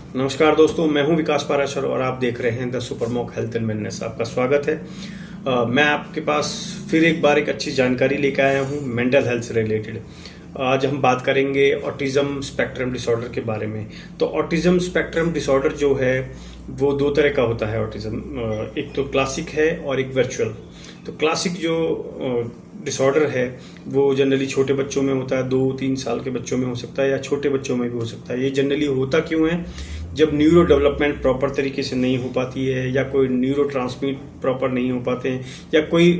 नमस्कार दोस्तों, मैं हूं विकास पाराशर और आप देख रहे हैं द सुपरमॉक हेल्थ एंड वेलनेस। आपका स्वागत है। मैं आपके पास फिर एक बार एक अच्छी जानकारी लेकर आया हूं मेंटल हेल्थ से रिलेटेड। आज हम बात करेंगे ऑटिज्म स्पेक्ट्रम डिसऑर्डर के बारे में। तो ऑटिज्म स्पेक्ट्रम डिसऑर्डर जो है वो दो तरह का होता है ऑटिज्म। एक तो क्लासिक है और एक वर्चुअल। तो क्लासिक जो डिसऑर्डर है वो जनरली छोटे बच्चों में होता है, 2-3 साल के बच्चों में हो सकता है या छोटे बच्चों में भी हो सकता है। ये जनरली होता क्यों है? जब न्यूरो डेवलपमेंट प्रॉपर तरीके से नहीं हो पाती है या कोई न्यूरो ट्रांसमिट प्रॉपर नहीं हो पाते हैं या कोई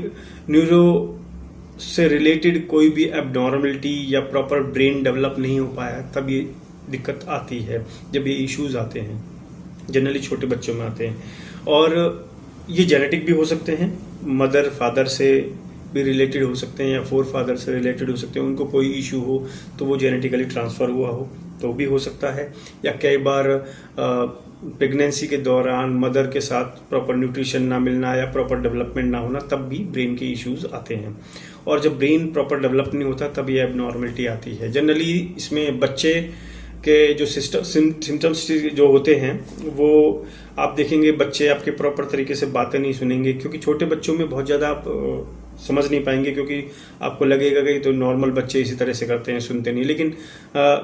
न्यूरो से रिलेटेड कोई भी एबनॉर्मलिटी या प्रॉपर ब्रेन डेवलप नहीं हो पाया, तब ये दिक्कत आती है। जब ये इश्यूज आते हैं जनरली छोटे बच्चों में आते हैं और ये जेनेटिक भी हो सकते हैं, मदर फादर से भी रिलेटेड हो सकते हैं या फोर फादर से रिलेटेड हो सकते हैं। उनको कोई इशू हो तो वो जेनेटिकली ट्रांसफ़र हुआ हो तो भी हो सकता है, या कई बार प्रेगनेंसी के दौरान मदर के साथ प्रॉपर न्यूट्रिशन ना मिलना या प्रॉपर डेवलपमेंट ना होना, तब भी ब्रेन के इश्यूज आते हैं। और जब ब्रेन प्रॉपर डेवलप नहीं होता तब ये एबनॉर्मलिटी आती है। जनरली इसमें बच्चे के जो सिम्टम्स जो होते हैं वो आप देखेंगे, बच्चे आपके प्रॉपर तरीके से बातें नहीं सुनेंगे, क्योंकि छोटे बच्चों में बहुत ज़्यादा आप समझ नहीं पाएंगे, क्योंकि आपको लगेगा कि तो नॉर्मल बच्चे इसी तरह से करते हैं, सुनते नहीं। लेकिन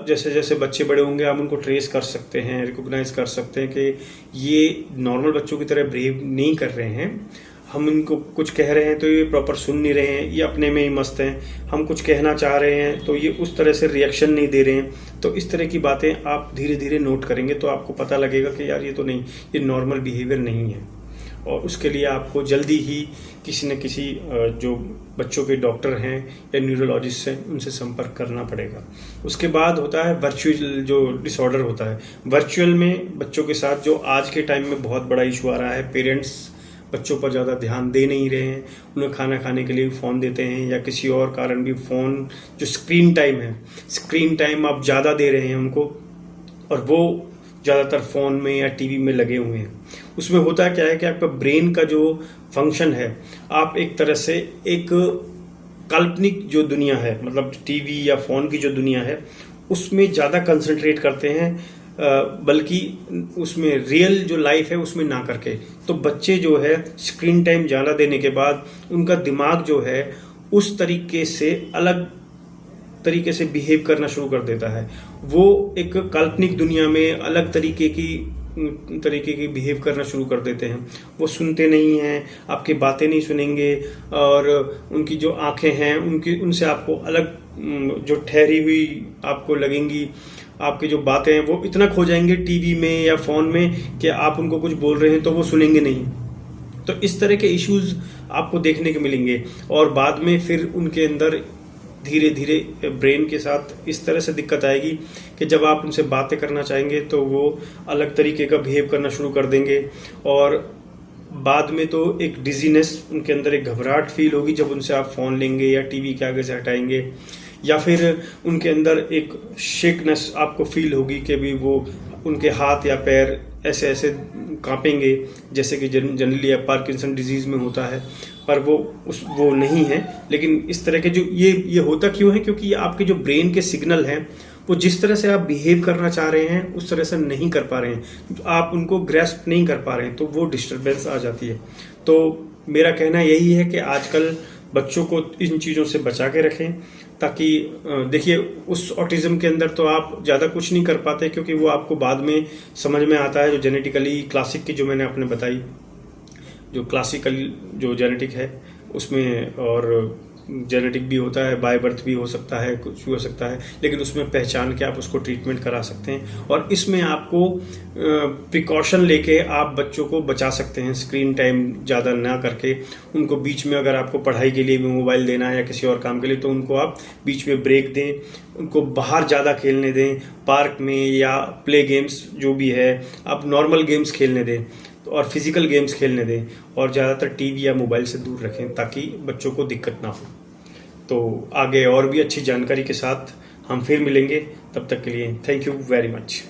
जैसे जैसे बच्चे बड़े होंगे आप उनको ट्रेस कर सकते हैं, रिकॉग्नाइज कर सकते हैं कि ये नॉर्मल बच्चों की तरह बिहेव नहीं कर रहे हैं। हम इनको कुछ कह रहे हैं तो ये प्रॉपर सुन नहीं रहे हैं, ये अपने में ही मस्त हैं। हम कुछ कहना चाह रहे हैं तो ये उस तरह से रिएक्शन नहीं दे रहे हैं। तो इस तरह की बातें आप धीरे धीरे नोट करेंगे तो आपको पता लगेगा कि यार ये तो नहीं, ये नॉर्मल बिहेवियर नहीं है। और उसके लिए आपको जल्दी ही किसी न किसी जो बच्चों के डॉक्टर हैं या न्यूरोलॉजिस्ट हैं उनसे संपर्क करना पड़ेगा। उसके बाद होता है वर्चुअल जो डिसऑर्डर होता है। वर्चुअल में बच्चों के साथ जो आज के टाइम में बहुत बड़ा इशू आ रहा है, पेरेंट्स बच्चों पर ज़्यादा ध्यान दे नहीं रहे हैं। उन्हें खाना खाने के लिए फ़ोन देते हैं या किसी और कारण भी फ़ोन जो स्क्रीन टाइम आप ज़्यादा दे रहे हैं उनको, और वो ज़्यादातर फ़ोन में या टीवी में लगे हुए हैं। उसमें होता क्या है कि आपका ब्रेन का जो फंक्शन है, आप एक तरह से एक काल्पनिक जो दुनिया है, मतलब टीवी या फ़ोन की जो दुनिया है उसमें ज़्यादा कंसंट्रेट करते हैं, बल्कि उसमें रियल जो लाइफ है उसमें ना करके। तो बच्चे जो है स्क्रीन टाइम ज़्यादा देने के बाद उनका दिमाग जो है उस तरीके से अलग तरीके से बिहेव करना शुरू कर देता है। वो एक काल्पनिक दुनिया में अलग तरीके की बिहेव करना शुरू कर देते हैं। वो सुनते नहीं हैं, आपकी बातें नहीं सुनेंगे, और उनकी जो आंखें हैं उनसे आपको अलग जो ठहरी हुई आपको लगेंगी। आपकी जो बातें हैं वो इतना खो जाएंगे टीवी में या फोन में कि आप उनको कुछ बोल रहे हैं तो वो सुनेंगे नहीं। तो इस तरह के इश्यूज आपको देखने को मिलेंगे और बाद में फिर उनके अंदर धीरे धीरे ब्रेन के साथ इस तरह से दिक्कत आएगी कि जब आप उनसे बातें करना चाहेंगे तो वो अलग तरीके का बिहेव करना शुरू कर देंगे। और बाद में तो एक डिजीनेस, उनके अंदर एक घबराहट फील होगी जब उनसे आप फ़ोन लेंगे या टीवी के आगे से हटाएंगे, या फिर उनके अंदर एक शेकनेस आपको फील होगी कि भी वो उनके हाथ या पैर ऐसे ऐसे कांपेंगे, जैसे कि जनरली पार्किंसन डिजीज़ में होता है, पर वो नहीं है। लेकिन इस तरह के जो ये होता क्यों है? क्योंकि ये आपके जो ब्रेन के सिग्नल हैं वो जिस तरह से आप बिहेव करना चाह रहे हैं उस तरह से नहीं कर पा रहे हैं, आप उनको ग्रैस्प नहीं कर पा रहे हैं, तो वो डिस्टर्बेंस आ जाती है। तो मेरा कहना यही है कि आजकल बच्चों को इन चीज़ों से बचा के रखें, ताकि देखिए उस ऑटिज्म के अंदर तो आप ज़्यादा कुछ नहीं कर पाते, क्योंकि वो आपको बाद में समझ में आता है। जो जेनेटिकली क्लासिक की जो मैंने आपने बताई, जो क्लासिकल जो जेनेटिक है उसमें, और जेनेटिक भी होता है, बाय बर्थ भी हो सकता है, कुछ भी हो सकता है, लेकिन उसमें पहचान के आप उसको ट्रीटमेंट करा सकते हैं। और इसमें आपको प्रिकॉशन लेके आप बच्चों को बचा सकते हैं, स्क्रीन टाइम ज़्यादा ना करके। उनको बीच में अगर आपको पढ़ाई के लिए भी मोबाइल देना है या किसी और काम के लिए, तो उनको आप बीच में ब्रेक दें, उनको बाहर ज़्यादा खेलने दें, पार्क में या प्ले गेम्स जो भी है, आप नॉर्मल गेम्स खेलने दें और फिजिकल गेम्स खेलने दें, और ज़्यादातर टीवी या मोबाइल से दूर रखें ताकि बच्चों को दिक्कत ना हो। तो आगे और भी अच्छी जानकारी के साथ हम फिर मिलेंगे, तब तक के लिए थैंक यू वेरी मच।